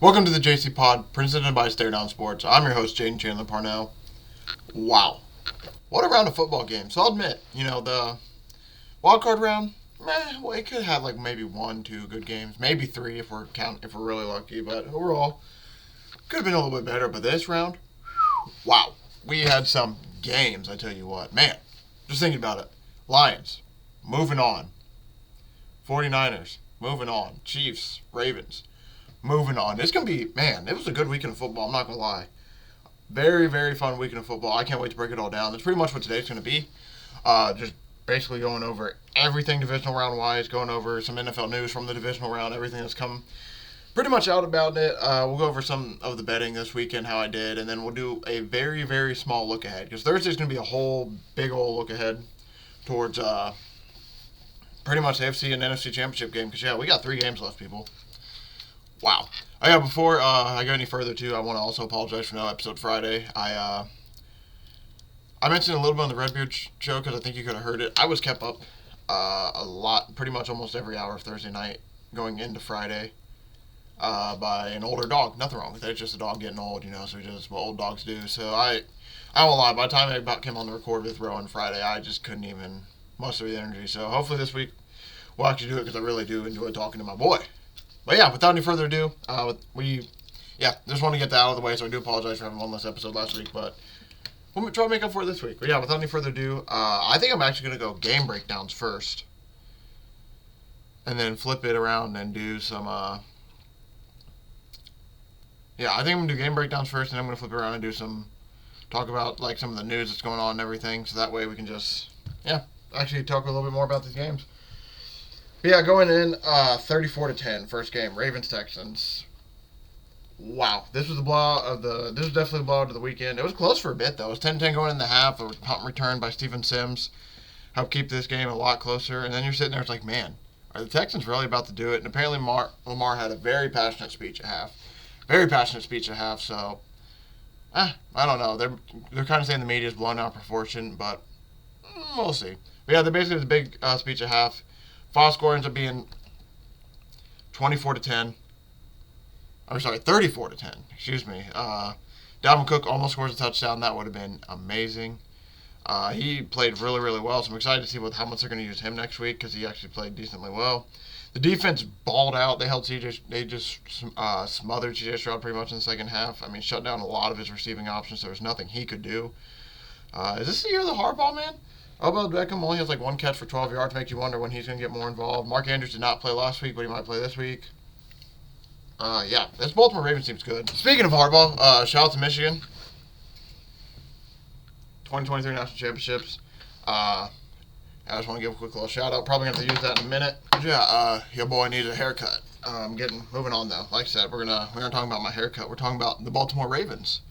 Welcome to the JCPod, presented by Stare Down Sports. I'm your host, Jaden Chandler Parnell. Wow. What a round of football games. So I'll admit, the wild card round, well, it could have maybe 1-2 good games, maybe 3 if we're really lucky, but overall, could have been a little bit better. But this round, wow. We had some games, I tell you what. Man, just thinking about it. Lions, moving on. 49ers, moving on. Chiefs, Ravens, moving on. It's going to be, it was a good weekend of football, I'm not going to lie. Very, very fun weekend of football. I can't wait to break it all down. That's pretty much what today's going to be. Just basically going over everything divisional round-wise, going over some NFL news from the divisional round, everything that's come pretty much out about it. We'll go over some of the betting this weekend, how I did, and then we'll do a very, very small look ahead. Because Thursday's going to be a whole big old look ahead towards pretty much the AFC and NFC Championship game. Because, we got 3 games left, people. Wow. Before I go any further, too, I want to also apologize for no episode Friday. I mentioned a little bit on the Redbeard show because I think you could have heard it. I was kept up a lot, pretty much almost every hour of Thursday night going into Friday. By an older dog. Nothing wrong with it. It's just a dog getting old, so just what old dogs do. So I won't lie. By the time I about came on the record with Rowan Friday, I just couldn't even muster the energy. So hopefully this week we'll actually do it because I really do enjoy talking to my boy. But without any further ado, just want to get that out of the way. So I do apologize for having one less episode last week, but we'll try to make up for it this week. But without any further ado, I think I'm actually going to go game breakdowns first, and then flip it around and do some. I think I'm going to do game breakdowns first, and I'm going to flip it around and talk about some of the news that's going on and everything, so that way we can just, actually talk a little bit more about these games. But going in 34-10, first game, Ravens-Texans. Wow, this was definitely the blowout of the weekend. It was close for a bit, though. It was 10-10 going in the half. A punt return by Steven Sims helped keep this game a lot closer, and then you're sitting there, it's like, man, are the Texans really about to do it? And apparently Lamar had a very passionate speech at half. So I don't know. They're kind of saying the media's blown out of proportion, but we'll see. But they basically had a big speech at half. Final score ends up being 34-10. I'm sorry, 34-10. Excuse me. Dalvin Cook almost scores a touchdown. That would have been amazing. He played really, really well, so I'm excited to see how much they're going to use him next week because he actually played decently well. The defense balled out. They held they just smothered C.J. Stroud pretty much in the second half. Shut down a lot of his receiving options. There was nothing he could do. Is this the year of the hardball, man? Odell Beckham only has 1 catch for 12 yards. Makes you wonder when he's going to get more involved. Mark Andrews did not play last week, but he might play this week. This Baltimore Ravens team's good. Speaking of hardball, shout out to Michigan. 2023 National Championships. I just want to give a quick little shout out. Probably going to have to use that in a minute. Your boy needs a haircut. Moving on though. Like I said, we're gonna talk about my haircut. We're talking about the Baltimore Ravens.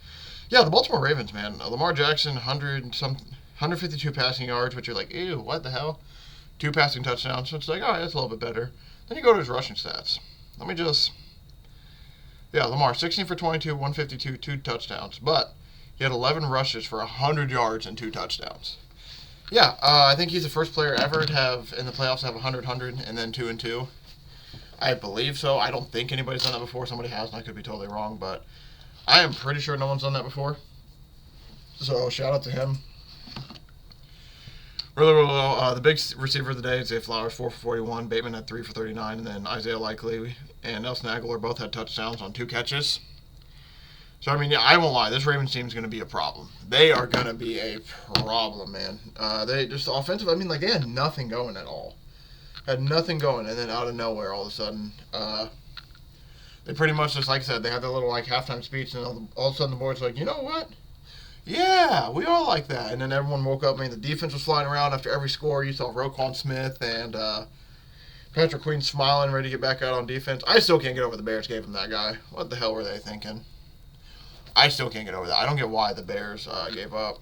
The Baltimore Ravens, man. Lamar Jackson, 152 passing yards, which you're like, ew, what the hell? 2 passing touchdowns. So it's like, all right, that's a little bit better. Then you go to his rushing stats. Lamar, 16 for 22, 152, 2 touchdowns. But he had 11 rushes for 100 yards and 2 touchdowns. I think he's the first player ever to have, in the playoffs, have 100, and then 2 and 2. I believe so. I don't think anybody's done that before. Somebody has, and I could be totally wrong, but I am pretty sure no one's done that before. So, shout out to him. Really, really well. The big receiver of the day, Zay Flowers, 4 for 41. Bateman had 3 for 39, and then Isaiah Likely and Nelson Aguilar both had touchdowns on 2 catches. So, I won't lie. This Ravens team is going to be a problem. They are going to be a problem, man. They just offensive. They had nothing going at all. Had nothing going, and then out of nowhere, all of a sudden, they pretty much just, like I said, they had their little halftime speech, and all of a sudden the boys were like, you know what? Yeah, we all like that. And then everyone woke up. The defense was flying around after every score. You saw Roquan Smith and Patrick Queen smiling, ready to get back out on defense. I still can't get over the Bears gave him that guy. What the hell were they thinking? I still can't get over that. I don't get why the Bears gave up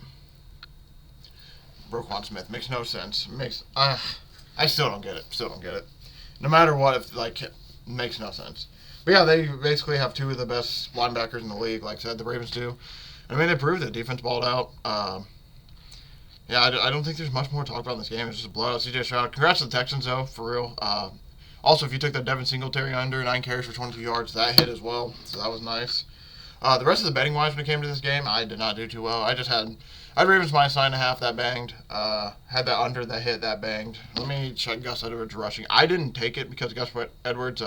Roquan Smith. Makes no sense. I still don't get it. No matter what, it makes no sense. But they basically have 2 of the best linebackers in the league, like I said, the Ravens do. They proved it. Defense balled out. I don't think there's much more to talk about in this game. It's just a blowout. C.J. Stroud. Congrats to the Texans, though, for real. Also, if you took the Devin Singletary under, 9 carries for 22 yards, that hit as well, so that was nice. The rest of the betting-wise when it came to this game, I did not do too well. I had Ravens minus 9.5, that banged. Had that under, that hit, that banged. Let me check Gus Edwards rushing. I didn't take it because Gus Edwards,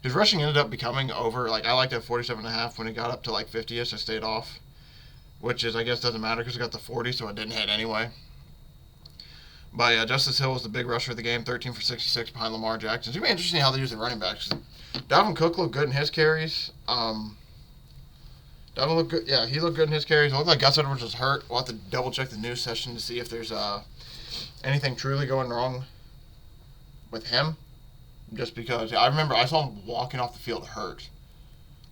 his rushing ended up becoming over. Like, I liked it at 47.5. When it got up to like 50ish, I stayed off. Which is, I guess, doesn't matter because it got the 40, so it didn't hit anyway. But yeah, Justice Hill was the big rusher of the game, 13 for 66 behind Lamar Jackson. It's going to be interesting how they use the running backs. Dalvin Cook looked good in his carries. Dalvin looked good. Yeah, he looked good in his carries. It looked like Gus Edwards was hurt. We'll have to double check the news session to see if there's anything truly going wrong with him. Just because I remember I saw him walking off the field hurt.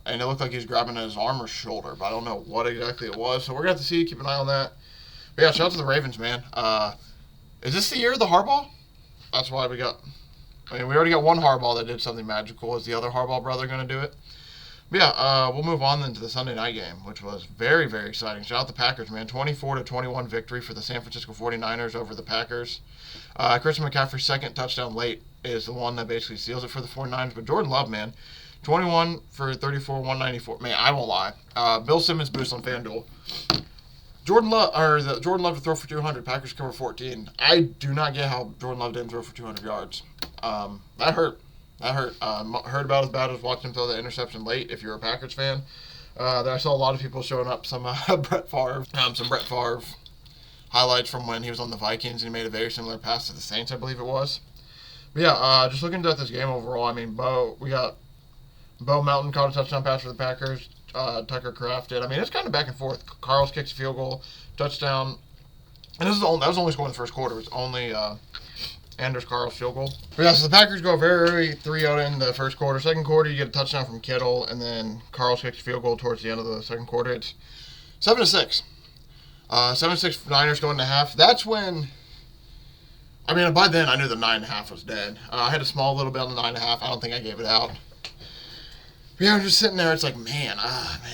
And it looked like he was grabbing at his arm or shoulder, but I don't know what exactly it was. So we're going to have to see. Keep an eye on that. But yeah, shout out to the Ravens, man. Is this the year of the Harbaugh? That's why we got... I mean, we already got one Harbaugh that did something magical. Is the other Harbaugh brother going to do it? But yeah, we'll move on then to the Sunday night game, which was very, very exciting. Shout out the Packers, man. 24-21 victory for the San Francisco 49ers over the Packers. Christian McCaffrey's second touchdown late is the one that basically seals it for the 49ers. But Jordan Love, man, 21 for 34, 194. Man, I won't lie. Bill Simmons boost on FanDuel. Jordan Love to throw for 200. Packers cover 14. I do not get how Jordan Love didn't throw for 200 yards. That hurt. Heard about as bad as watching him throw the interception late. If you're a Packers fan, I saw a lot of people showing up some Brett Favre highlights from when he was on the Vikings and he made a very similar pass to the Saints, I believe it was. But yeah, just looking at this game overall, I mean, we got Bo Melton caught a touchdown pass for the Packers. Tucker Kraft did. I mean, it's kind of back and forth. Carl's kicks a field goal, touchdown. And that was only scored in the first quarter. It was only Anders Carl's field goal. But yeah, so the Packers go very 3-0 in the first quarter. Second quarter, you get a touchdown from Kittle, and then Carl's kicks a field goal towards the end of the second quarter. It's 7-6. 7-6 Niners going to half. That's when... I mean, by then, I knew the 9.5 was dead. I had a small little bit on the 9.5. I don't think I gave it out. Yeah, I'm just sitting there. It's like, man,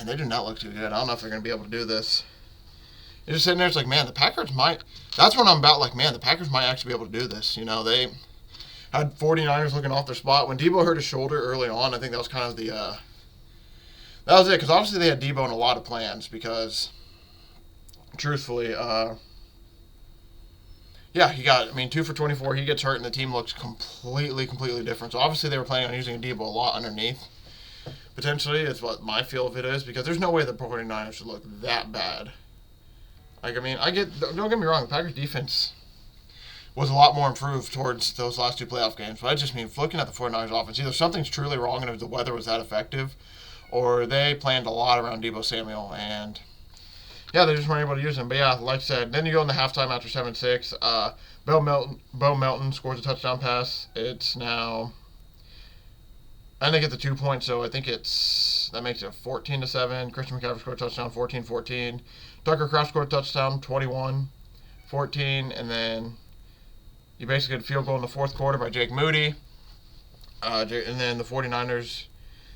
they do not look too good. I don't know if they're going to be able to do this. You're just sitting there. It's like, man, the Packers might. That's when I'm about like, man, the Packers might actually be able to do this. You know, they had 49ers looking off their spot. When Debo hurt his shoulder early on, I think that was kind of the. That was it, because obviously they had Debo in a lot of plans. Because, truthfully, yeah, he got. I mean, 2 for 24. He gets hurt, and the team looks completely different. So obviously they were planning on using Debo a lot underneath. Potentially, it's what my feel of it is, because there's no way the 49ers should look that bad. Like, I mean, don't get me wrong, the Packers defense was a lot more improved towards those last 2 playoff games, but I just mean, looking at the 49ers offense, either something's truly wrong and if the weather was that effective, or they planned a lot around Debo Samuel, and yeah, they just weren't able to use him. But yeah, like I said, then you go into halftime after 7-6, Bo Melton scores a touchdown pass. It's now... And they get the 2 points, so I think that makes it 14-7. Christian McCaffrey scored a touchdown, 14-14. Tucker Kraft scored a touchdown, 21-14. And then you basically get a field goal in the fourth quarter by Jake Moody. And then the 49ers.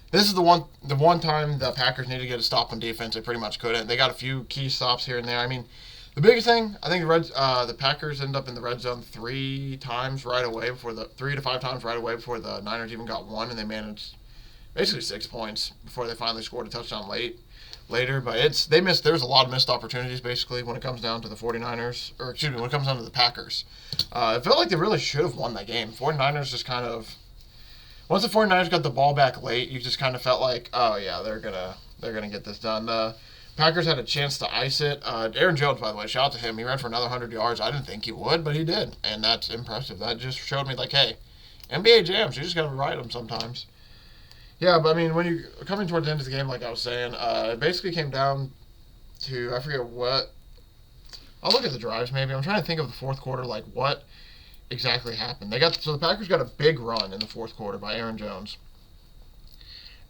This is the one time the Packers needed to get a stop on defense. They pretty much couldn't. They got a few key stops here and there. I mean, the biggest thing, I think the Packers ended up in the red zone 3 to 5 times right away before the Niners even got one, and they managed basically 6 points before they finally scored a touchdown later. But there's a lot of missed opportunities basically when it comes down to the 49ers, or excuse me, when it comes down to the Packers. It felt like they really should have won that game. 49ers just kind of, once the 49ers got the ball back late, you just kind of felt like, oh yeah, they're gonna get this done. Packers had a chance to ice it. Aaron Jones, by the way, shout out to him. He ran for another 100 yards. I didn't think he would, but he did, and that's impressive. That just showed me, like, hey, NBA jams, you just got to ride them sometimes. Yeah, but, I mean, when you're coming towards the end of the game, like I was saying, it basically came down to, I forget what. I'll look at the drives, maybe. I'm trying to think of the fourth quarter, like, what exactly happened. So the Packers got a big run in the fourth quarter by Aaron Jones.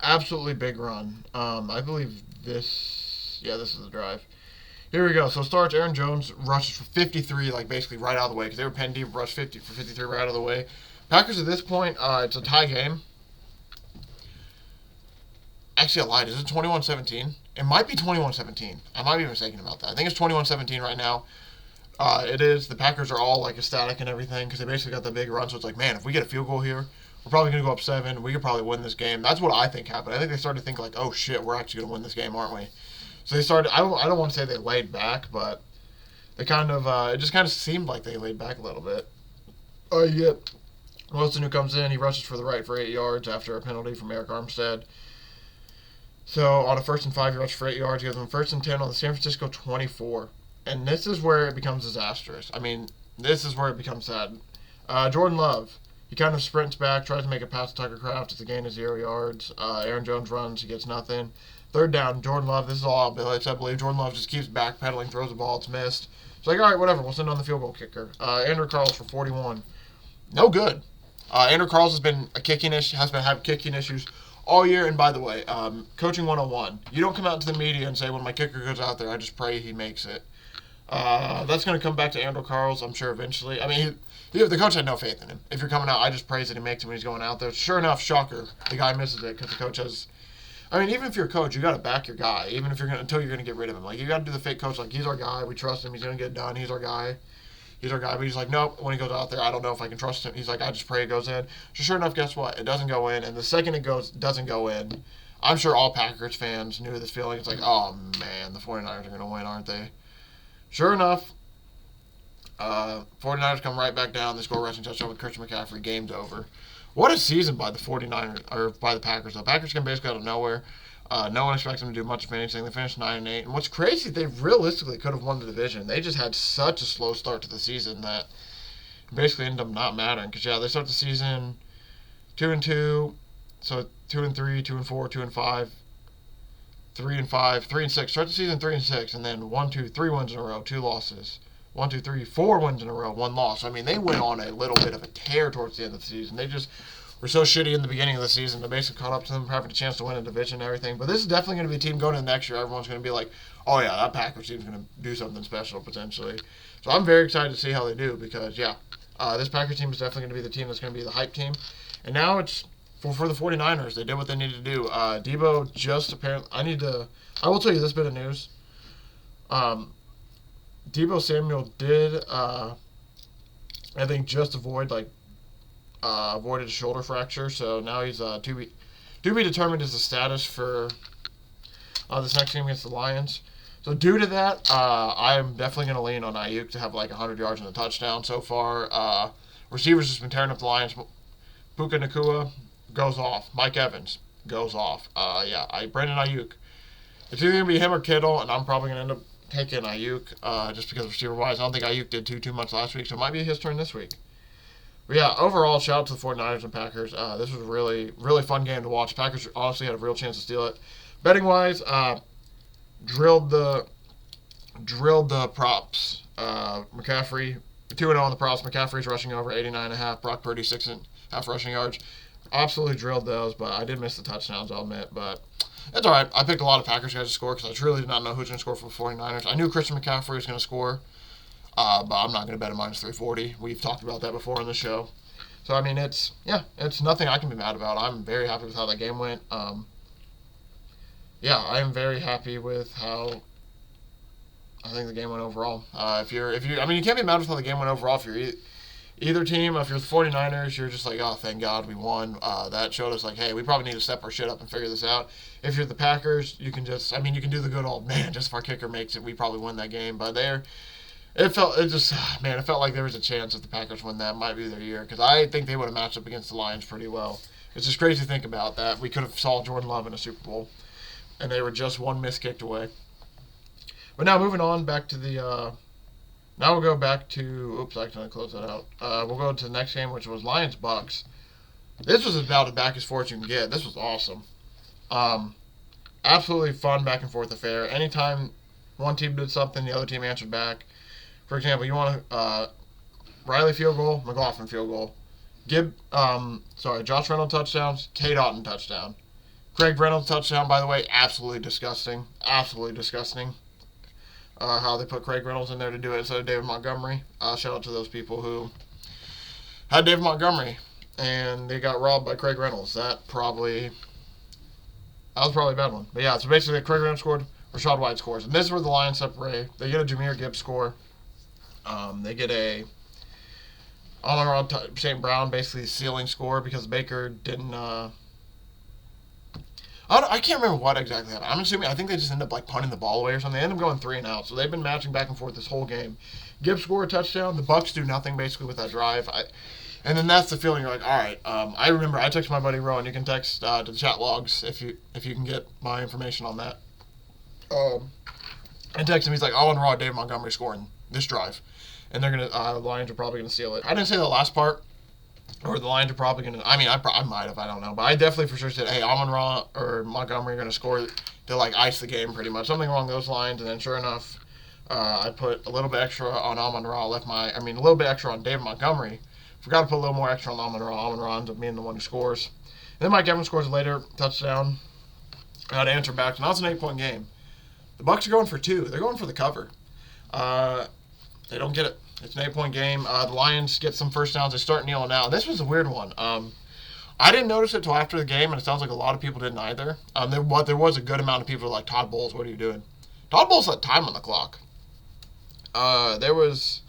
Absolutely big run. I believe this... Yeah, this is the drive. Here we go. So it starts, Aaron Jones rushes for 53, like basically right out of the way, because they were pen deep, rushed 50 for 53 right out of the way. Packers at this point, it's a tie game. Actually, I lied. Is it 21-17? It might be 21-17. I might be mistaken about that. I think it's 21-17 right now. It is. The Packers are all like ecstatic and everything because they basically got the big run. So it's like, man, if we get a field goal here, We're probably going to go up 7. We could probably win this game. That's what I think happened. I think they started to think like, oh shit, we're actually going to win this game, aren't we? So they started. I don't want to say they laid back, but they kind of. It just kind of seemed like they laid back a little bit. Yeah. Wilson, who comes in, he rushes for the right for 8 yards after a penalty from Eric Armstead. So on a 1st and 5, he rushes for 8 yards. He gives them 1st and 10 on the San Francisco 24. And this is where it becomes disastrous. I mean, this is where it becomes sad. Jordan Love, he kind of sprints back, tries to make a pass to Tucker Kraft. It's a gain of 0 yards. Aaron Jones runs, he gets nothing. 3rd down, Jordan Love, this is all Billy, I believe. Jordan Love just keeps backpedaling, throws the ball, it's missed. It's like, all right, whatever, we'll send on the field goal kicker. Andrew Carls for 41. No good. Andrew Carls has been having kicking issues all year. And by the way, coaching 101, you don't come out to the media and say, when my kicker goes out there, I just pray he makes it. That's going to come back to Andrew Carls, I'm sure, eventually. I mean, the coach had no faith in him. If you're coming out, I just praise that he makes it when he's going out there. Sure enough, shocker, the guy misses it because the coach has... I mean, even if you're a coach, you got to back your guy, even if until you're going to get rid of him. Like, you got to do the fake coach, like, he's our guy, we trust him, he's going to get it done, he's our guy. But he's like, nope, when he goes out there, I don't know if I can trust him. He's like, I just pray it goes in. So sure enough, guess what? It doesn't go in, and the second it doesn't go in, I'm sure all Packers fans knew this feeling. It's like, oh, man, the 49ers are going to win, aren't they? Sure enough, 49ers come right back down. They score a rushing touchdown with Christian McCaffrey. Game's over. What a season by the 49ers, or by the Packers. The Packers came basically out of nowhere. No one expects them to do much of anything. They finished 9-8. And what's crazy, they realistically could have won the division. They just had such a slow start to the season that basically ended up not mattering. Because, they start the season 2-2, so 2-3, 2-4, 2-5, 3-5, 3-6. Start the season 3-6, and then 3 wins in a row, 2 losses. 4 wins in a row, 1 loss. I mean, they went on a little bit of a tear towards the end of the season. They just were so shitty in the beginning of the season. They basically caught up to them, having a chance to win a division and everything. But this is definitely going to be a team going into next year. Everyone's going to be like, oh, yeah, that Packers team's going to do something special potentially. So I'm very excited to see how they do because, this Packers team is definitely going to be the team that's going to be the hype team. And now it's for the 49ers. They did what they needed to do. Debo just apparently – I will tell you this bit of news. Debo Samuel did, I think, just avoided a shoulder fracture. So now he's to be determined as the status for this next game against the Lions. So due to that, I am definitely going to lean on Ayuk to have 100 yards and a touchdown so far. Receivers just been tearing up the Lions. Puka Nacua goes off. Mike Evans goes off. Brandon Ayuk. It's either going to be him or Kittle, and I'm probably going to end up taking Ayuk just because receiver-wise. I don't think Ayuk did too much last week, so it might be his turn this week. But overall, shout out to the 49ers and Packers. This was a really, really fun game to watch. Packers honestly had a real chance to steal it. Betting-wise, drilled the props. McCaffrey, 2-0 on the props. McCaffrey's rushing over 89.5. Brock Purdy, 6.5 rushing yards. Absolutely drilled those, but I did miss the touchdowns, I'll admit. But it's all right. I picked a lot of Packers guys to score because I truly did not know who's going to score for the 49ers. I knew Christian McCaffrey was going to score, but I'm not going to bet him minus 340. We've talked about that before on the show. So, I mean, it's nothing I can be mad about. I'm very happy with how that game went. I'm very happy with how I think the game went overall. You can't be mad with how the game went overall if you're either team. If you're the 49ers, you're just like, oh, thank God we won. That showed us, hey, we probably need to step our shit up and figure this out. If you're the Packers, you can just, you can do the good old, man, just if our kicker makes it, we probably win that game. But it felt like there was a chance if the Packers win that, might be their year. Because I think they would have matched up against the Lions pretty well. It's just crazy to think about that. We could have saw Jordan Love in a Super Bowl. And they were just one missed kick away. But now moving on back to the, now we'll go back to, oops, I accidentally closed that out. We'll go to the next game, which was Lions-Bucs. This was about as back as forth you can get. This was awesome. Absolutely fun back and forth affair. Anytime one team did something, the other team answered back. For example, you want Riley field goal, McLaughlin field goal. Josh Reynolds touchdowns, Kate Otten touchdown. Craig Reynolds touchdown, by the way, absolutely disgusting. Absolutely disgusting. How they put Craig Reynolds in there to do it instead of David Montgomery. Shout out to those people who had David Montgomery and they got robbed by Craig Reynolds. That was probably a bad one. But so basically Craig Reynolds scored, Rachaad White scores. And this is where the Lions separate. They get a Jahmyr Gibbs score. They get a Amon-Ra St. Brown basically sealing score because Baker didn't. I can't remember what exactly happened. I think they just ended up like punting the ball away or something. They ended up going 3 and out. So they've been matching back and forth this whole game. Gibbs scored a touchdown. The Bucs do nothing basically with that drive. And then that's the feeling you're like, all right. I remember I texted my buddy Rowan. You can text to the chat logs if you can get my information on that. And text him. He's like, Amon-Ra, David Montgomery scoring this drive, and they're gonna. The Lions are probably gonna seal it. I didn't say the last part. Or the Lions are probably going to... I mean, I might have. I don't know. But I definitely for sure said, hey, Amon-Ra or Montgomery are going to score to, like, ice the game pretty much. Something along those lines. And then sure enough, I put a little bit extra on Amon-Ra. A little bit extra on David Montgomery. Forgot to put a little more extra on Amon-Ra. Amon-Ra ends up being the one who scores. And then Mike Evans scores a later touchdown. To answer back. So now it's an 8-point game. The Bucs are going for 2. They're going for the cover. They don't get it. It's an 8-point game. The Lions get some first downs. They start kneeling out. This was a weird one. I didn't notice it until after the game, and it sounds like a lot of people didn't either. There was a good amount of people like, Todd Bowles, what are you doing? Todd Bowles had time on the clock. There was...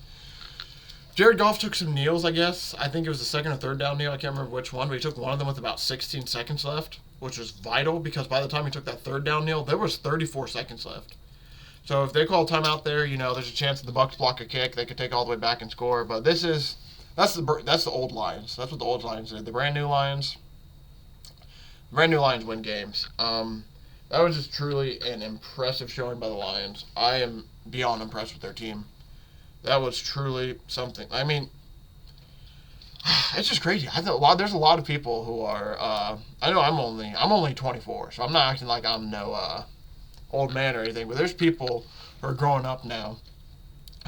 Jared Goff took some kneels, I guess. I think it was the second or third down kneel. I can't remember which one, but he took one of them with about 16 seconds left, which was vital because by the time he took that third down kneel, there was 34 seconds left. So if they call timeout there, there's a chance that the Bucs block a kick. They could take all the way back and score. But that's the old Lions. That's what the old Lions did. The brand new Lions win games. That was just truly an impressive showing by the Lions. I am beyond impressed with their team. That was truly something. I mean, it's just crazy. There's a lot of people who are. I know I'm only 24, so I'm not acting like I'm no. Old man or anything, but there's people who are growing up now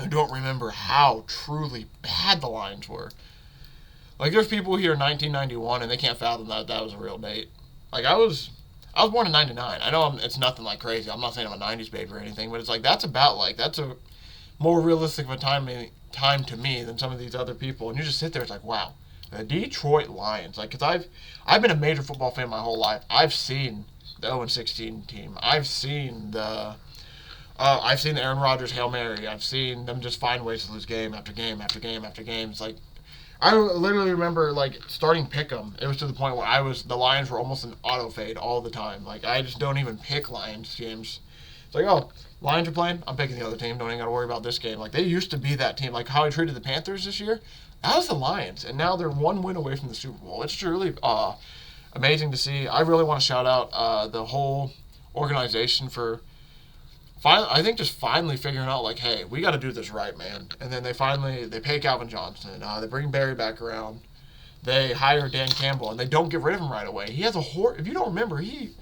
who don't remember how truly bad the Lions were. Like, there's people here in 1991 and they can't fathom that was a real date. Like, I was born in 99. I know it's nothing like crazy. I'm not saying I'm a 90s baby or anything, but it's like that's a more realistic of a time to me than some of these other people. And you just sit there, it's like, wow, the Detroit Lions. Like, because I've been a major football fan my whole life. I've seen the 0-16 team. I've seen the Aaron Rodgers Hail Mary. I've seen them just find ways to lose game after game after game after game. It's like, I literally remember like starting Pickem. It was to the point where the Lions were almost an auto fade all the time. Like, I just don't even pick Lions games. It's like, oh, Lions are playing, I'm picking the other team. Don't even got to worry about this game. Like, they used to be that team. Like how I treated the Panthers this year, that was the Lions, and now they're one win away from the Super Bowl. It's truly amazing to see. I really want to shout out the whole organization for finally figuring out, like, hey, we got to do this right, man. And then they pay Calvin Johnson. They bring Barry back around. They hire Dan Campbell, and they don't get rid of him right away. He has if you don't remember, he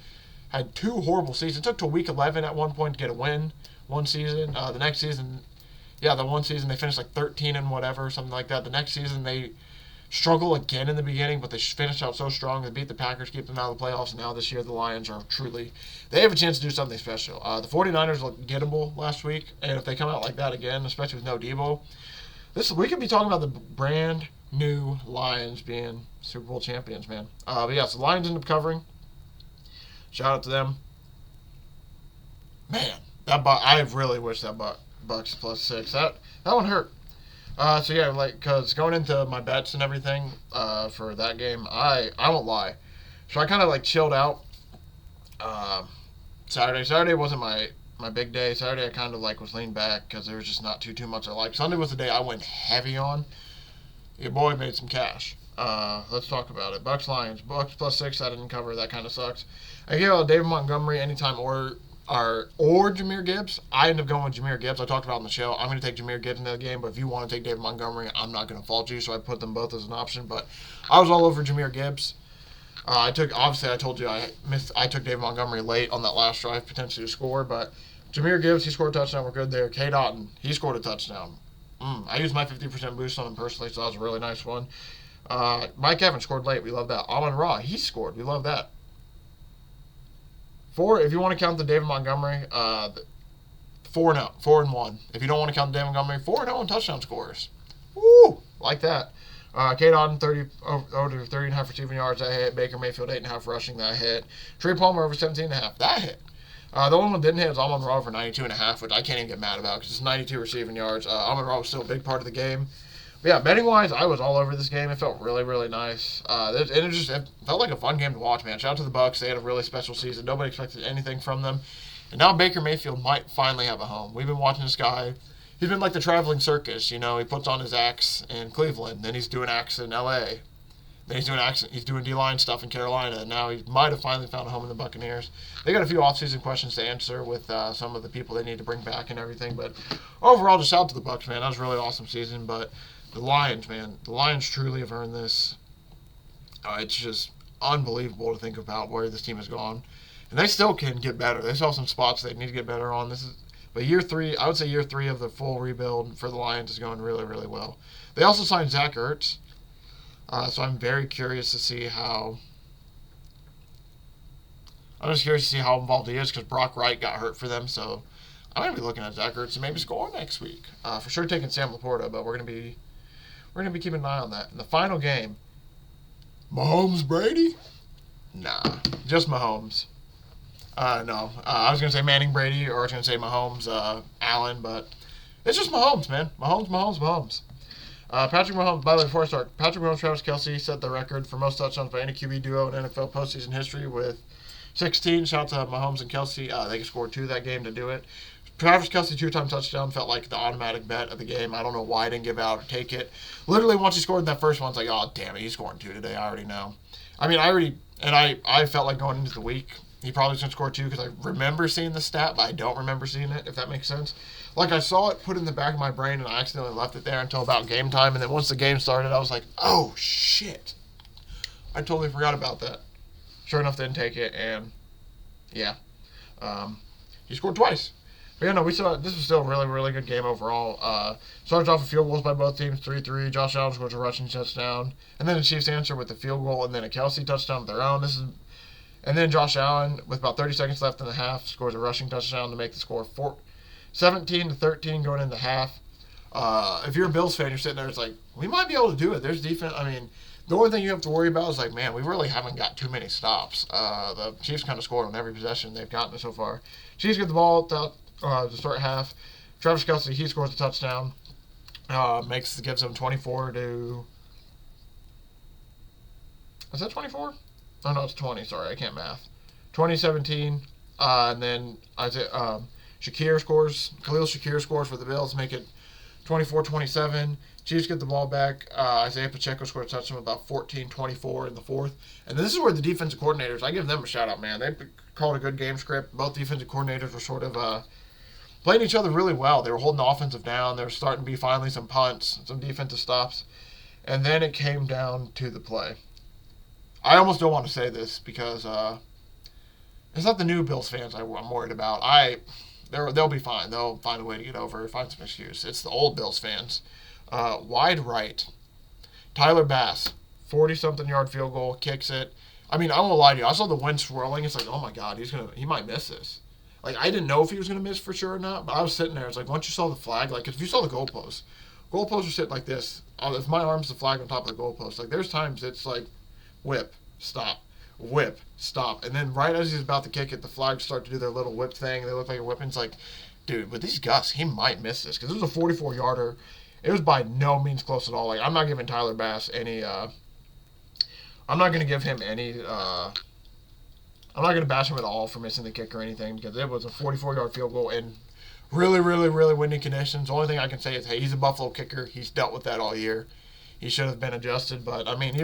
had 2 horrible seasons. It took till week 11 at one point to get a win one season. The next season, the one season they finished like 13 and whatever, something like that. The next season they struggle again in the beginning, but they finished out so strong. They beat the Packers, keep them out of the playoffs, and now this year the Lions are they have a chance to do something special. The 49ers looked gettable last week, and if they come out like that again, especially with no Debo, we could be talking about the brand new Lions being Super Bowl champions, man. But yeah, so the Lions end up covering. Shout out to them. Man, I really wish that Bucs plus 6. That one hurt. So yeah, because going into my bets and everything for that game, I won't lie. So I kind of chilled out. Saturday wasn't my big day. Saturday I kind of was leaned back because there was just not too much I liked. Sunday was the day I went heavy on. Your boy made some cash. Let's talk about it. Bucs Lions. Bucs plus 6. I didn't cover. That kind of sucks. I hear David Montgomery anytime or Jahmyr Gibbs. I end up going with Jahmyr Gibbs. I talked about it on the show. I'm going to take Jahmyr Gibbs in the game, but if you want to take David Montgomery, I'm not going to fault you, so I put them both as an option. But I was all over Jahmyr Gibbs. I told you I took David Montgomery late on that last drive, potentially to score, but Jahmyr Gibbs, he scored a touchdown. We're good there. K. Dotton, he scored a touchdown. I used my 50% boost on him personally, so that was a really nice one. Mike Evans scored late. We love that. Amon-Ra, he scored. We love that. If you want to count the David Montgomery, 4-1. If you don't want to count the David Montgomery, 4-0 in touchdown scores. Woo! Like that. K. Dotton, over 30.5 receiving yards, that hit. Baker Mayfield, 8.5 rushing, that hit. Trey Palmer, over 17.5, that hit. The only one that didn't hit was Amon-Ra over 92.5, which I can't even get mad about because it's 92 receiving yards. Amon-Ra was still a big part of the game. But yeah, betting-wise, I was all over this game. It felt really, really nice. It felt like a fun game to watch, man. Shout out to the Bucs. They had a really special season. Nobody expected anything from them. And now Baker Mayfield might finally have a home. We've been watching this guy. He's been like the traveling circus. He puts on his acts in Cleveland. Then he's doing acts in L.A. Then he's doing D-line stuff in Carolina. And now he might have finally found a home in the Buccaneers. They got a few offseason questions to answer with some of the people they need to bring back and everything. But overall, just out to the Bucs, man. That was a really awesome season. But the Lions, man, the Lions truly have earned this. It's just unbelievable to think about where this team has gone. And they still can get better. They still have some spots they need to get better on. But year 3, I would say year 3 of the full rebuild for the Lions is going really, really well. They also signed Zach Ertz. So I'm very curious to see how... I'm just curious to see how involved he is because Brock Wright got hurt for them. So I'm going to be looking at Zach Ertz and maybe score next week. For sure taking Sam Laporta, but we're going to be keeping an eye on that. In the final game, Mahomes Brady? Nah, just Mahomes. No. I was going to say Manning Brady, or I was going to say Mahomes Allen, but it's just Mahomes, man. Mahomes. Patrick Mahomes, by the way, before I start, Patrick Mahomes, Travis Kelce set the record for most touchdowns by any QB duo in NFL postseason history with 16. Shout out to Mahomes and Kelce. They scored 2 that game to do it. Travis Kelce 2-time touchdown felt like the automatic bet of the game. I don't know why I didn't give out or take it. Literally, once he scored that first one, it's like, oh, damn it, he's scoring 2 today. I already know. I mean, I felt like going into the week, he probably was going to score 2 because I remember seeing the stat, but I don't remember seeing it, if that makes sense. Like, I saw it put in the back of my brain, and I accidentally left it there until about game time. And then once the game started, I was like, oh, shit. I totally forgot about that. Sure enough, didn't take it, and yeah. He scored twice. But yeah, no, this was still a really, really good game overall. Started off with field goals by both teams, 3-3. Josh Allen scores a rushing touchdown. And then the Chiefs answer with a field goal and then a Kelce touchdown of their own. And then Josh Allen, with about 30 seconds left in the half, scores a rushing touchdown to make the score 17-13 going into half. If you're a Bills fan, you're sitting there, it's like, we might be able to do it. There's defense. I mean, the only thing you have to worry about is, like, man, we really haven't got too many stops. The Chiefs kind of scored on every possession they've gotten so far. Chiefs get the ball to start half. Travis Kelce, he scores a touchdown. Gives them 24 to... Is that 24? Oh, no, it's 20. Sorry, I can't math. 20-17. And then Khalil Shakir scores for the Bills, make it 24-27. Chiefs get the ball back. Isaiah Pacheco scores a touchdown about 14-24 in the fourth. And this is where the defensive coordinators, I give them a shout-out, man. They called a good game script. Both defensive coordinators were sort of playing each other really well. They were holding the offensive down. There was starting to be finally some punts, some defensive stops. And then it came down to the play. I almost don't want to say this because it's not the new Bills fans I'm worried about. They'll be fine. They'll find a way to get over, find some excuse. It's the old Bills fans. Wide right. Tyler Bass, 40-something yard field goal, kicks it. I mean, I won't lie to you. I saw the wind swirling. It's like, oh my God, he might miss this. Like, I didn't know if he was going to miss for sure or not, but I was sitting there. It's like, once you saw the flag, like, if you saw the goalposts are sitting like this. If my arm's the flag on top of the goalpost, like, there's times it's like, whip, stop, whip, stop. And then right as he's about to kick it, the flags start to do their little whip thing. They look like a whip, and it's like, dude, with these gusts, he might miss this. Because it was a 44-yarder. It was by no means close at all. Like, I'm not giving Tyler Bass any, I'm not going to give him any, I'm not going to bash him at all for missing the kick or anything, because it was a 44-yard field goal in really, really, really windy conditions. The only thing I can say is, hey, he's a Buffalo kicker. He's dealt with that all year. He should have been adjusted, but, I mean,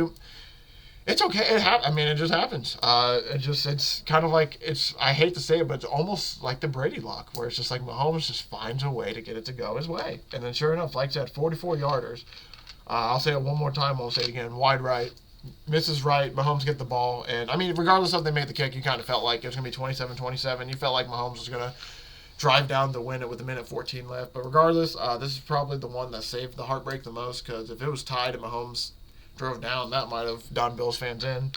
it's okay. It just happens. It's kind of like, I hate to say it, but it's almost like the Brady lock, where it's just like Mahomes just finds a way to get it to go his way. And then sure enough, like I said, 44-yarders. I'll say it one more time. I'll say it again. Wide right. Misses right. Mahomes get the ball. And, I mean, regardless of they made the kick, you kind of felt like it was going to be 27-27. You felt like Mahomes was going to drive down to win it with 1:14 left. But regardless, this is probably the one that saved the heartbreak the most, because if it was tied and Mahomes drove down, that might have done Bills fans in.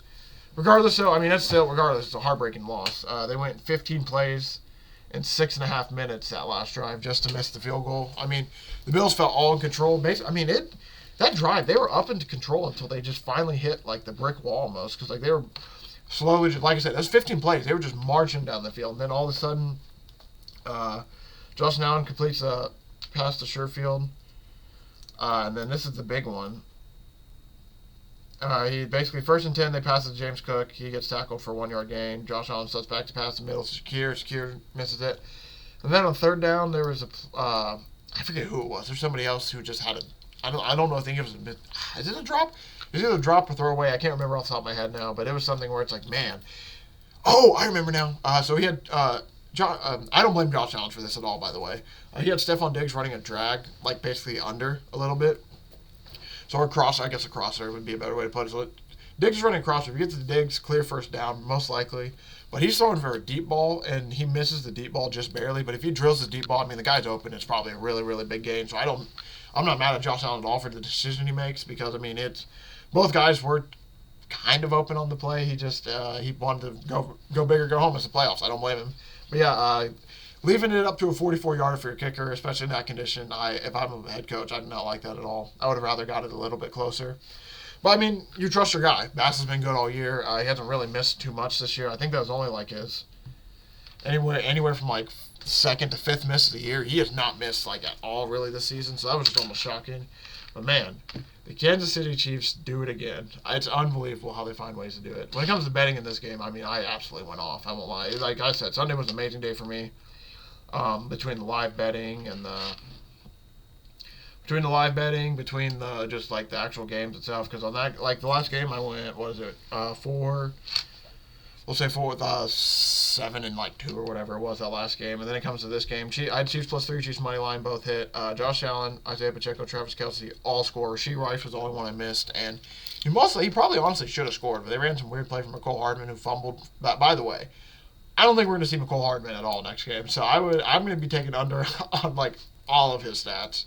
Regardless, though, I mean, it's a heartbreaking loss. They went 15 plays in 6.5 minutes that last drive just to miss the field goal. I mean, the Bills felt all in control. That drive, they were up into control until they just finally hit, like, the brick wall almost, because, like, they were slowly, like I said, those 15 plays, they were just marching down the field. And then all of a sudden, Josh Allen completes a pass to Sherfield. And then this is the big one. He basically, 1st and 10, they pass it to James Cook. He gets tackled for a 1-yard gain. Josh Allen sets back to pass the middle to Shakir. Shakir misses it. And then on 3rd down, there was I forget who it was. There's somebody else who just had a, I don't know, I think it was is it a drop? Is it a drop or throwaway? I can't remember off the top of my head now, but it was something where it's like, man. Oh, I remember now. So he had, I don't blame Josh Allen for this at all, by the way. He had Stephon Diggs running a drag, like basically under a little bit. So a crosser would be a better way to put it. So Diggs is running a crosser. If he gets to Diggs, clear 1st down, most likely. But he's throwing for a deep ball, and he misses the deep ball just barely. But if he drills the deep ball, I mean, the guy's open. It's probably a really, really big gain. So I'm not mad at Josh Allen at all for the decision he makes because, I mean, both guys were kind of open on the play. He just he wanted to go big or go home. It's the playoffs. I don't blame him. But yeah, leaving it up to a 44-yarder for your kicker, especially in that condition, if I'm a head coach, I do not like that at all. I would have rather got it a little bit closer. But, I mean, you trust your guy. Bass has been good all year. He hasn't really missed too much this year. I think that was only like his anywhere from like 2nd to 5th miss of the year. He has not missed like at all really this season, so that was just almost shocking. But, man, the Kansas City Chiefs do it again. It's unbelievable how they find ways to do it. When it comes to betting in this game, I mean, I absolutely went off. I won't lie. Like I said, Sunday was an amazing day for me. Between the live betting and between the just like the actual games itself, because on that, like the last game I went, what is it, 4, we'll say 4 with 7 and like 2 or whatever it was that last game, and then it comes to this game, I had Chiefs +3, Chiefs money line, both hit. Josh Allen, Isaiah Pacheco, Travis Kelce, all score. Rasheed Rice was the only one I missed, and he probably honestly should have scored, but they ran some weird play from McCole Hardman who fumbled. But by the way, I don't think we're going to see McCole Hardman at all next game, so I'm going to be taking under on like all of his stats.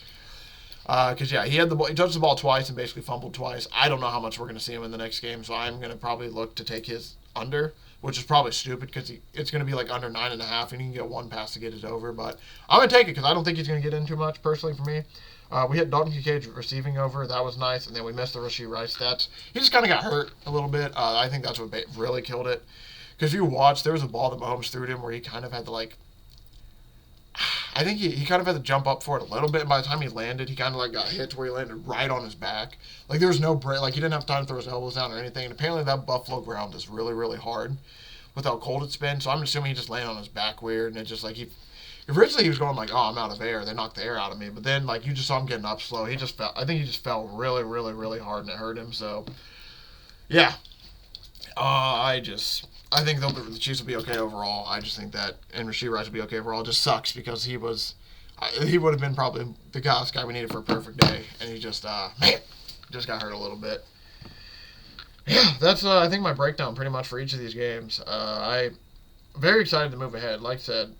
Because, yeah, he touched the ball twice and basically fumbled twice. I don't know how much we're going to see him in the next game, so I'm going to probably look to take his under, which is probably stupid because it's going to be like under 9.5, and he can get 1 pass to get it over. But I'm going to take it because I don't think he's going to get in too much, personally, for me. We hit Dalton Kincaid receiving over. That was nice, and then we missed the Rasheed Rice stats. He just kind of got hurt a little bit. I think that's what really killed it. Because if you watch, there was a ball that Mahomes threw to him where he kind of had to, like, I think he kind of had to jump up for it a little bit, and by the time he landed, he kind of like got hit to where he landed right on his back. Like there was no break, like he didn't have time to throw his elbows down or anything. And apparently that Buffalo ground is really, really hard with how cold it's been. So I'm assuming he just landed on his back weird, and it just like originally he was going like, oh, I'm out of air. They knocked the air out of me. But then like you just saw him getting up slow. I think he just fell really, really, really hard, and it hurt him. So yeah, I think the Chiefs will be okay overall. I just think that, and Rasheed Rice will be okay overall. It just sucks because he would have been probably the guy we needed for a perfect day, and he just got hurt a little bit. Yeah, that's I think my breakdown pretty much for each of these games. I'm very excited to move ahead. Like I said,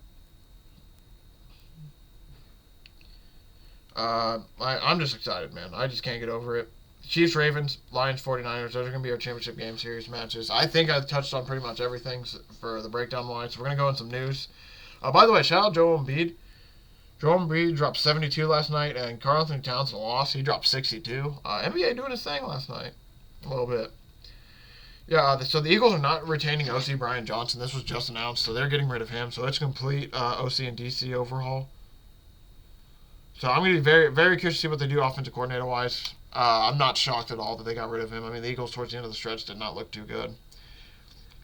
I'm just excited, man. I just can't get over it. Chiefs, Ravens, Lions, 49ers. Those are going to be our championship game series matches. I think I've touched on pretty much everything for the breakdown wise. So we're going to go in some news. By the way, shout out Joel Embiid. Joel Embiid dropped 72 last night, and Karl Anthony Towns lost. He dropped 62. NBA doing his thing last night. A little bit. Yeah, so the Eagles are not retaining OC Brian Johnson. This was just announced, so they're getting rid of him. So it's complete OC and DC overhaul. So I'm going to be very, very curious to see what they do offensive coordinator-wise. I'm not shocked at all that they got rid of him. I mean, the Eagles towards the end of the stretch did not look too good.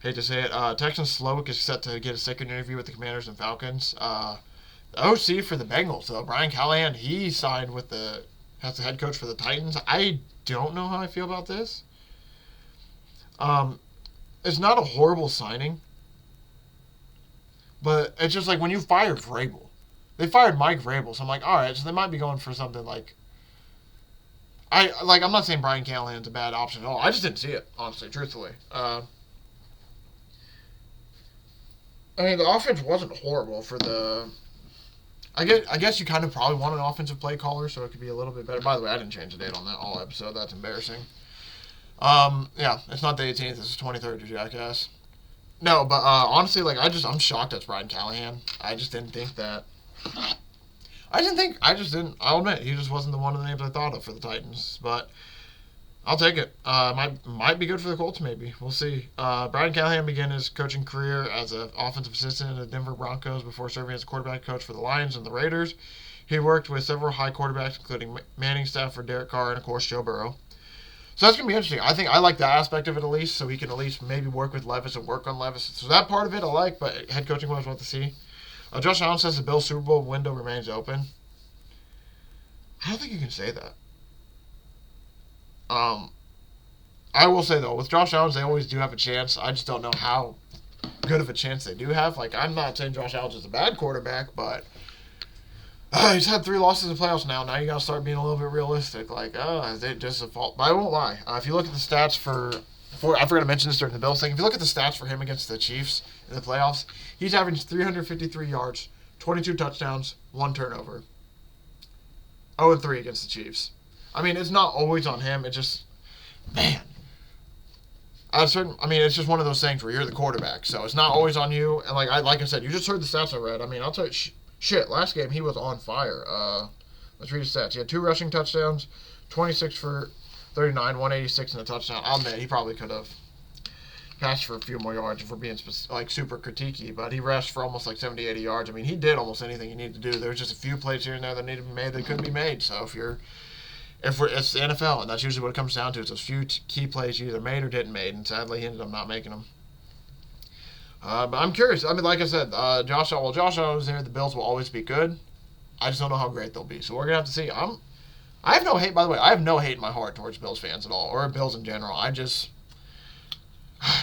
Hate to say it. Texans Slowick is set to get a second interview with the Commanders and Falcons. The OC for the Bengals, though, Brian Callahan, he signed as the head coach for the Titans. I don't know how I feel about this. It's not a horrible signing, but it's just like when you fired Vrabel. They fired Mike Vrabel, so I'm like, all right, so they might be going for something like. I'm not saying Brian Callahan's a bad option at all. I just didn't see it, honestly, truthfully. I mean, the offense wasn't horrible for the. I guess you kind of probably want an offensive play caller, so it could be a little bit better. By the way, I didn't change the date on that all episode. That's embarrassing. Yeah, it's not the 18th. It's the 23rd, you jackass. No, but honestly, like I'm shocked that's Brian Callahan. I just didn't think that. I'll admit, he just wasn't the one of the names I thought of for the Titans. But I'll take it. Might be good for the Colts, maybe. We'll see. Brian Callahan began his coaching career as an offensive assistant in the Denver Broncos before serving as a quarterback coach for the Lions and the Raiders. He worked with several high quarterbacks, including Manning, Stafford, Derek Carr, and of course Joe Burrow. So that's going to be interesting. I think I like that aspect of it at least, so he can at least maybe work with Levis and work on Levis. So that part of it I like, but head coaching wise, want to see. Josh Allen says the Bills Super Bowl window remains open. I don't think you can say that. I will say, though, with Josh Allen, they always do have a chance. I just don't know how good of a chance they do have. Like, I'm not saying Josh Allen's is a bad quarterback, but he's had 3 losses in the playoffs now. Now you got to start being a little bit realistic. Like, is it just a fault? But I won't lie. If you look at the stats for I forgot to mention this during the Bills thing. If you look at the stats for him against the Chiefs in the playoffs, he's averaged 353 yards, 22 touchdowns, 1 turnover. 0-3 against the Chiefs. I mean, it's not always on him. It just, man. It's just one of those things where you're the quarterback, so it's not always on you. And like I said, you just heard the stats I read. I mean, I'll tell you, shit. Last game he was on fire. Let's read his stats. He had 2 rushing touchdowns, 26 for 39, 186 in a touchdown. I'll admit he probably could have passed for a few more yards if we're being super critiquey, but he rushed for almost like 70, 80 yards. I mean, he did almost anything he needed to do. There was just a few plays here and there that needed to be made that couldn't be made. So it's the NFL, and that's usually what it comes down to. It's those few key plays you either made or didn't make, and sadly he ended up not making them. But I'm curious. I mean, like I said, Josh Allen was there. The Bills will always be good. I just don't know how great they'll be. So we're gonna have to see. I have no hate, by the way. I have no hate in my heart towards Bills fans at all, or Bills in general. It's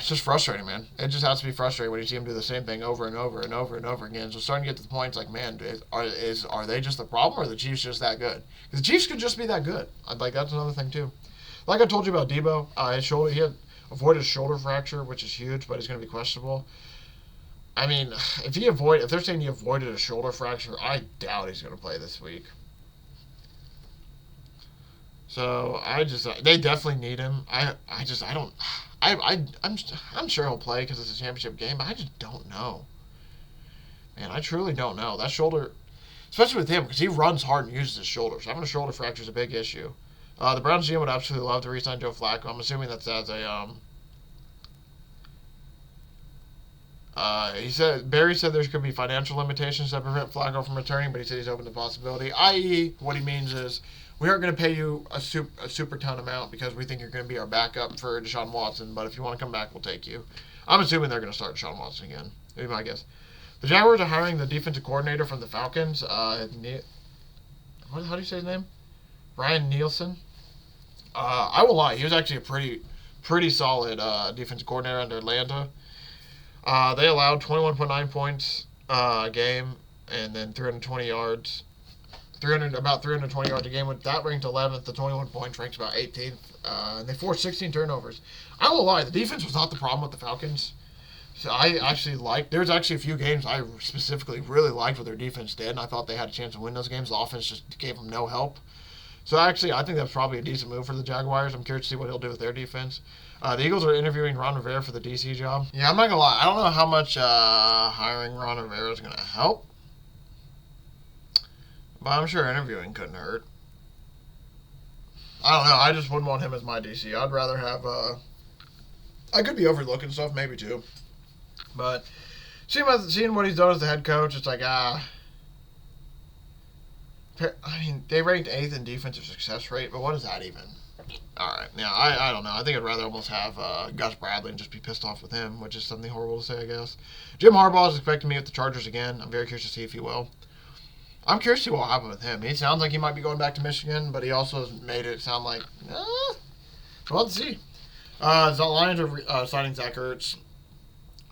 just frustrating, man. It just has to be frustrating when you see them do the same thing over and over and over and over again. So starting to get to the point, it's like, man, are they just the problem, or are the Chiefs just that good? Because the Chiefs could just be that good. Like, that's another thing too. Like I told you about Debo, his shoulder, he had avoided a shoulder fracture, which is huge, but he's going to be questionable. I mean, if they're saying he avoided a shoulder fracture, I doubt he's going to play this week. So they definitely need him. I'm sure he'll play because it's a championship game, but I just don't know. Man, I truly don't know. That shoulder, especially with him, because he runs hard and uses his shoulders. Having a shoulder fracture is a big issue. The Browns GM would absolutely love to re-sign Joe Flacco. I'm assuming that's as a Barry said there could be financial limitations that prevent Flacco from returning, but he said he's open to the possibility. I.e., what he means is, we aren't going to pay you a super ton amount because we think you're going to be our backup for Deshaun Watson, but if you want to come back, we'll take you. I'm assuming they're going to start Deshaun Watson again. That'd be my guess. The Jaguars are hiring the defensive coordinator from the Falcons. How do you say his name? Ryan Nielsen. I will lie. He was actually a pretty solid defensive coordinator under Atlanta. They allowed 21.9 points a game and then 320 yards. About 320 yards a game. With that ranked 11th, the 21 points ranks about 18th. And they forced 16 turnovers. I won't lie, the defense was not the problem with the Falcons. So there's actually a few games I specifically really liked what their defense did, and I thought they had a chance to win those games. The offense just gave them no help. So actually, I think that's probably a decent move for the Jaguars. I'm curious to see what he'll do with their defense. The Eagles are interviewing Ron Rivera for the DC job. Yeah, I'm not going to lie. I don't know how much hiring Ron Rivera is going to help. But I'm sure interviewing couldn't hurt. I don't know. I just wouldn't want him as my DC. I'd rather have, I could be overlooking stuff, maybe too. But seeing what he's done as the head coach, it's like, I mean, they ranked 8th in defensive success rate, but what is that even? All right. Now, I don't know. I think I'd rather almost have Gus Bradley and just be pissed off with him, which is something horrible to say, I guess. Jim Harbaugh is expected to meet with the Chargers again. I'm very curious to see if he will. I'm curious to see what will happen with him. He sounds like he might be going back to Michigan, but he also has made it sound like, we'll have to see. The Lions are signing Zach Ertz.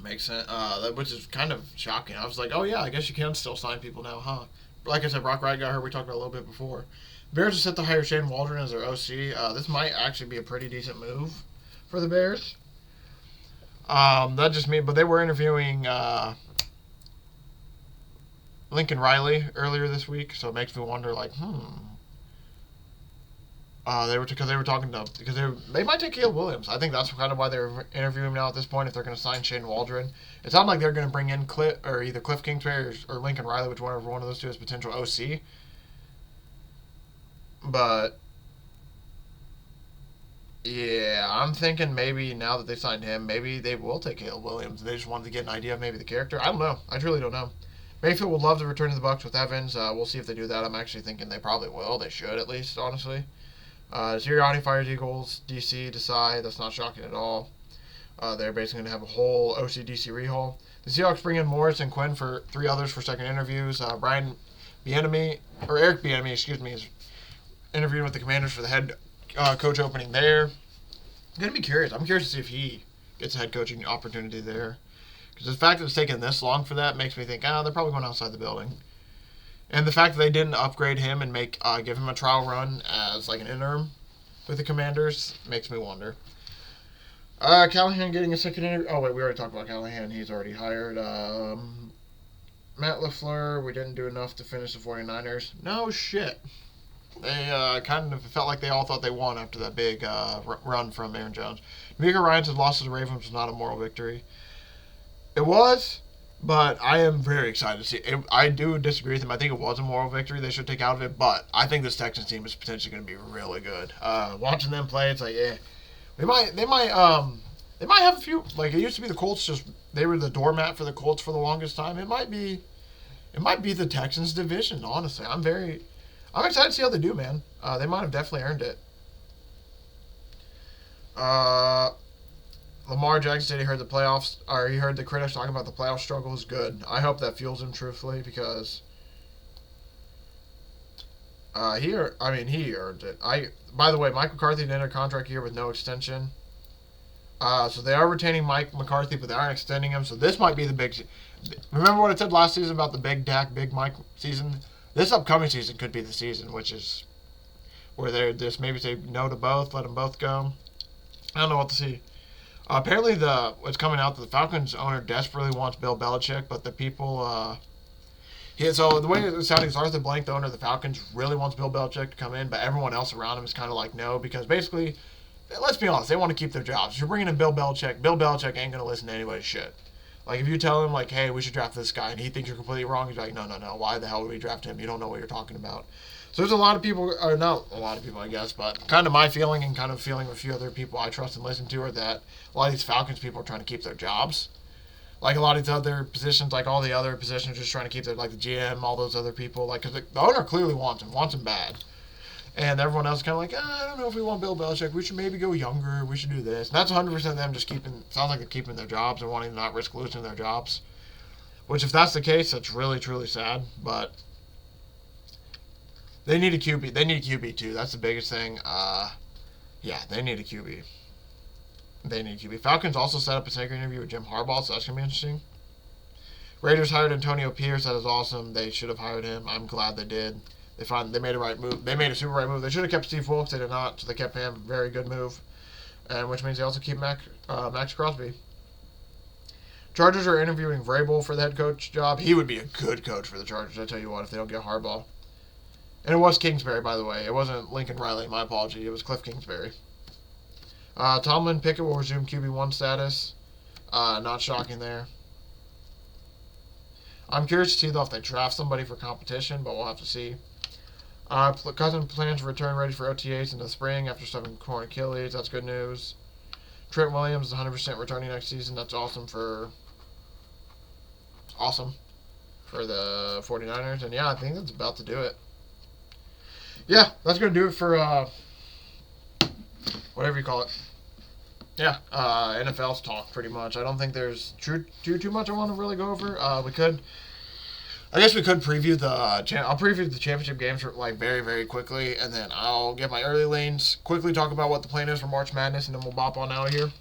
Makes sense, which is kind of shocking. I was like, oh yeah, I guess you can still sign people now, huh? Like I said, Brock Wright got hurt. We talked about it a little bit before. Bears are set to hire Shane Waldron as their OC. This might actually be a pretty decent move for the Bears. That just means, but they were interviewing Lincoln Riley earlier this week, so it makes me wonder, like, they might take Caleb Williams. I think that's kind of why they're interviewing him now at this point. If they're going to sign Shane Waldron, it sounds like they're going to bring in either Cliff Kingsbury or Lincoln Riley, whichever one of those two is potential OC. But yeah, I'm thinking maybe now that they signed him, maybe they will take Caleb Williams. They just wanted to get an idea of maybe the character. I don't know. I truly don't know. Mayfield would love to return to the Bucs with Evans. We'll see if they do that. I'm actually thinking they probably will. They should, at least, honestly. Sirianni fires Eagles. DC decide. That's not shocking at all. They're basically going to have a whole OCDC rehaul. The Seahawks bring in Morris and Quinn for 3 others for second interviews. Eric Bieniemy, is interviewing with the Commanders for the head coach opening there. I'm going to be curious. I'm curious to see if he gets a head coaching opportunity there. Because the fact that it's taken this long for that makes me think, they're probably going outside the building. And the fact that they didn't upgrade him and give him a trial run as like an interim with the Commanders makes me wonder. Callahan getting a second interview. Oh, wait, we already talked about Callahan. He's already hired. Matt LaFleur, we didn't do enough to finish the 49ers. No shit. They kind of felt like they all thought they won after that big run from Aaron Jones. D'Amico Ryan's loss to the Ravens was not a moral victory. It was, but I am very excited to see it. I do disagree with him. I think it was a moral victory they should take out of it, but I think this Texans team is potentially going to be really good. Watching them play, it's like, They might have a few, like it used to be the Colts, they were the doormat for the Colts for the longest time. It might be the Texans division, honestly. I'm excited to see how they do, man. They might have definitely earned it. Lamar Jackson said he heard the critics talking about the playoff struggle is good. I hope that fuels him, truthfully, because he earned it. By the way, Mike McCarthy ended a contract year with no extension. So they are retaining Mike McCarthy, but they aren't extending him. So this might be the big. Remember what I said last season about the big Dak, big Mike season? This upcoming season could be the season, which is where they just maybe say no to both, let them both go. I don't know what to see. Apparently, it's coming out that the Falcons owner desperately wants Bill Belichick, but the people. So the way it's sounding is Arthur Blank, the owner of the Falcons, really wants Bill Belichick to come in, but everyone else around him is kind of like no, because basically, let's be honest, they want to keep their jobs. If you're bringing in Bill Belichick ain't going to listen to anybody's shit. Like, if you tell him, like, hey, we should draft this guy, and he thinks you're completely wrong, he's like, no, why the hell would we draft him? You don't know what you're talking about. So there's a lot of people, or not a lot of people, I guess, but kind of my feeling and kind of feeling of a few other people I trust and listen to are that a lot of these Falcons people are trying to keep their jobs. Like, a lot of these other positions, like all the other positions, just trying to keep their, like, the GM, all those other people, like, because the owner clearly wants him bad. And everyone else is kind of like, I don't know if we want Bill Belichick. We should maybe go younger. We should do this. And that's 100% them just sounds like they're keeping their jobs and wanting to not risk losing their jobs. Which, if that's the case, that's really, truly sad. But they need a QB. They need a QB, too. That's the biggest thing. They need a QB. They need a QB. Falcons also set up a second interview with Jim Harbaugh, so that's going to be interesting. Raiders hired Antonio Pierce. That is awesome. They should have hired him. I'm glad they did. They made a right move. They made a super right move. They should have kept Steve Wilkes. They did not, so they kept him. Very good move. And which means they also keep Max Crosby. Chargers are interviewing Vrabel for the head coach job. He would be a good coach for the Chargers, I tell you what, if they don't get Harbaugh. And it was Kingsbury, by the way. It wasn't Lincoln Riley, my apology. It was Cliff Kingsbury. Tomlin Pickett will resume QB1 status. Not shocking there. I'm curious to see, though, if they draft somebody for competition, but we'll have to see. Cousins plans to return ready for OTAs in the spring after suffering torn Achilles. That's good news. Trent Williams is 100% returning next season. That's awesome for the 49ers. And, I think that's about to do it. Yeah, that's going to do it for whatever you call it. Yeah, NFL's talk pretty much. I don't think there's too much I want to really go over. I guess we could preview I'll preview the championship games very, very quickly, and then I'll get my early lanes, quickly talk about what the plan is for March Madness, and then we'll bop on out of here.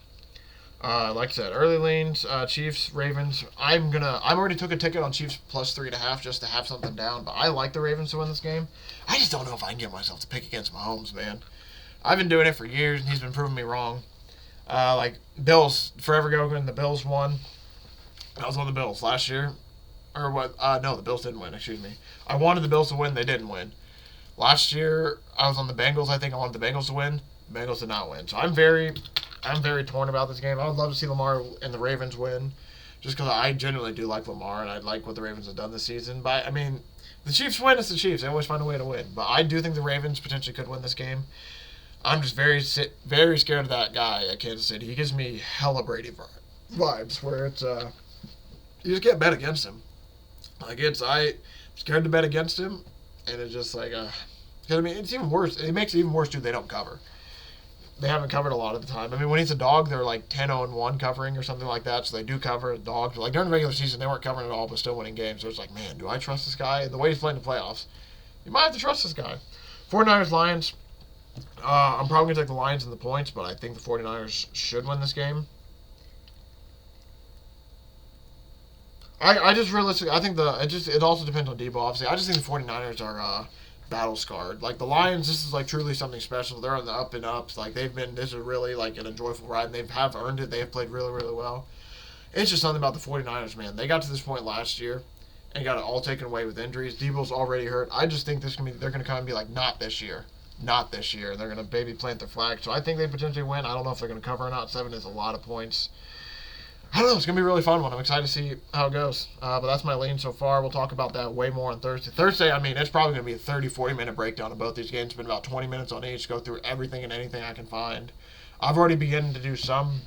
Like I said, early lanes, Chiefs, Ravens. I already took a ticket on Chiefs plus 3.5 just to have something down, but I like the Ravens to win this game. I just don't know if I can get myself to pick against Mahomes, man. I've been doing it for years, and he's been proving me wrong. Bills, forever going, the Bills won. I was on the Bills last year. Or what? No, the Bills didn't win, excuse me. I wanted the Bills to win, they didn't win. Last year, I was on the Bengals, I think I wanted the Bengals to win. The Bengals did not win. So I'm very torn about this game. I would love to see Lamar and the Ravens win, just because I genuinely do like Lamar, and I like what the Ravens have done this season. But, the Chiefs win, it's the Chiefs. They always find a way to win. But I do think the Ravens potentially could win this game. I'm just very scared of that guy at Kansas City. He gives me hella Brady vibes, where it's, you just can't bet against him. Like, I'm scared to bet against him, and it's just like, because, I mean, it's even worse. It makes it even worse, too, they don't cover. They haven't covered a lot of the time. I mean, when he's a dog, they're like 10-0-1 covering or something like that, so they do cover dogs. Like, during the regular season, they weren't covering at all, but still winning games. So it's like, man, do I trust this guy? And the way he's playing the playoffs, you might have to trust this guy. 49ers, Lions. I'm probably going to take the Lions in the points, but I think the 49ers should win this game. I just realistically, I think it also depends on Debo, obviously. I just think the 49ers are battle scarred. Like, the Lions, this is like truly something special. They're on the up and ups. Like, this is really like an enjoyable ride, and they have earned it. They have played really, really well. It's just something about the 49ers, man. They got to this point last year and got it all taken away with injuries. Debo's already hurt. I just think they're going to kind of be like, not this year. Not this year. They're going to baby plant their flag. So I think they potentially win. I don't know if they're going to cover or not. 7 is a lot of points. I don't know. It's going to be a really fun one. I'm excited to see how it goes. But that's my lean so far. We'll talk about that way more on Thursday. Thursday, I mean, it's probably going to be a 30, 40-minute breakdown of both these games. It's been about 20 minutes on each. Go through everything and anything I can find. I've already begun to do some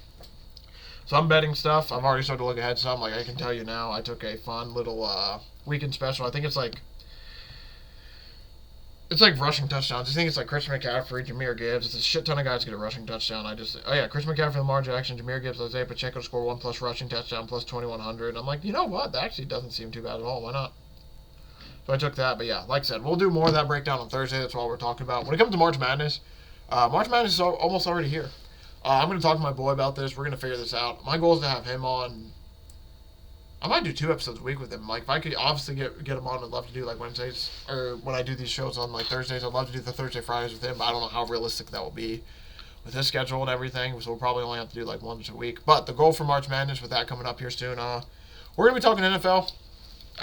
betting stuff. I've already started to look ahead some. Like, I can tell you now, I took a fun little weekend special. I think it's like rushing touchdowns. I think it's like Christian McCaffrey, Jahmyr Gibbs. It's a shit ton of guys get a rushing touchdown. Christian McCaffrey, Lamar Jackson, Jahmyr Gibbs, Isaiah Pacheco to score 1+ rushing touchdown, plus 2,100. I'm like, you know what? That actually doesn't seem too bad at all. Why not? So I took that. But yeah, like I said, we'll do more of that breakdown on Thursday. That's all we're talking about. When it comes to March Madness is almost already here. I'm going to talk to my boy about this. We're going to figure this out. My goal is to have him on. I might do 2 episodes a week with him. Like, if I could obviously get him on, I'd love to do, like, Wednesdays. Or when I do these shows on, like, Thursdays, I'd love to do the Thursday, Fridays with him. But I don't know how realistic that will be with his schedule and everything. So we'll probably only have to do, like, 1 a week. But the goal for March Madness, with that coming up here soon, we're going to be talking NFL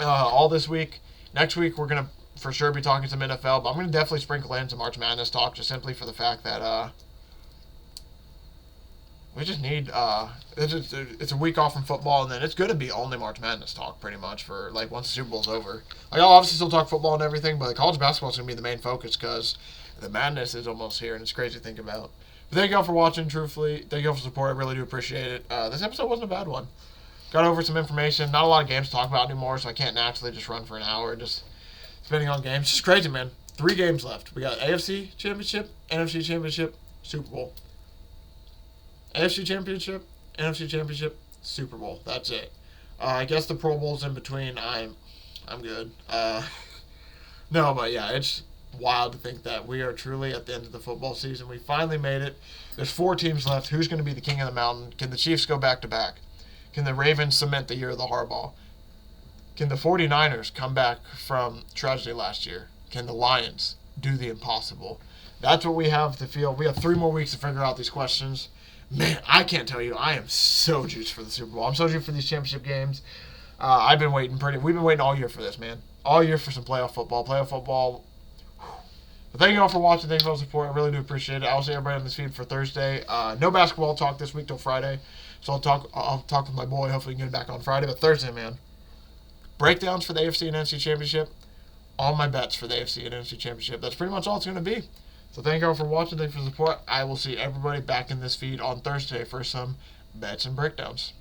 all this week. Next week, we're going to for sure be talking some NFL. But I'm going to definitely sprinkle in some March Madness talk, just simply for the fact that we just need, it's a week off from football, and then it's going to be only March Madness talk, pretty much, for, like, once the Super Bowl's over. Like, I'll obviously still talk football and everything, but college basketball is going to be the main focus, because the madness is almost here, and it's crazy to think about. But thank you all for watching, truthfully. Thank you all for support. I really do appreciate it. This episode wasn't a bad one. Got over some information. Not a lot of games to talk about anymore, so I can't naturally just run for an hour, just spending on games. It's just crazy, man. 3 games left. We got AFC Championship, NFC Championship, Super Bowl. AFC Championship, NFC Championship, Super Bowl. That's it. I guess the Pro Bowl's in between. I'm good. No, but yeah, it's wild to think that we are truly at the end of the football season. We finally made it. There's 4 teams left. Who's going to be the king of the mountain? Can the Chiefs go back-to-back? Can the Ravens cement the year of the Harbaugh? Can the 49ers come back from tragedy last year? Can the Lions do the impossible? That's what we have to feel. We have 3 more weeks to figure out these questions. Man, I can't tell you. I am so juiced for the Super Bowl. I'm so juiced for these championship games. We've been waiting all year for this, man. All year for some playoff football. But thank you all for watching. Thank you for all the support. I really do appreciate it. I'll see everybody on this feed for Thursday. No basketball talk this week till Friday. So I'll talk with my boy. Hopefully we can get it back on Friday. But Thursday, man. Breakdowns for the AFC and NFC Championship. All my bets for the AFC and NFC Championship. That's pretty much all it's going to be. So thank you all for watching. Thank you for the support. I will see everybody back in this feed on Thursday for some bets and breakdowns.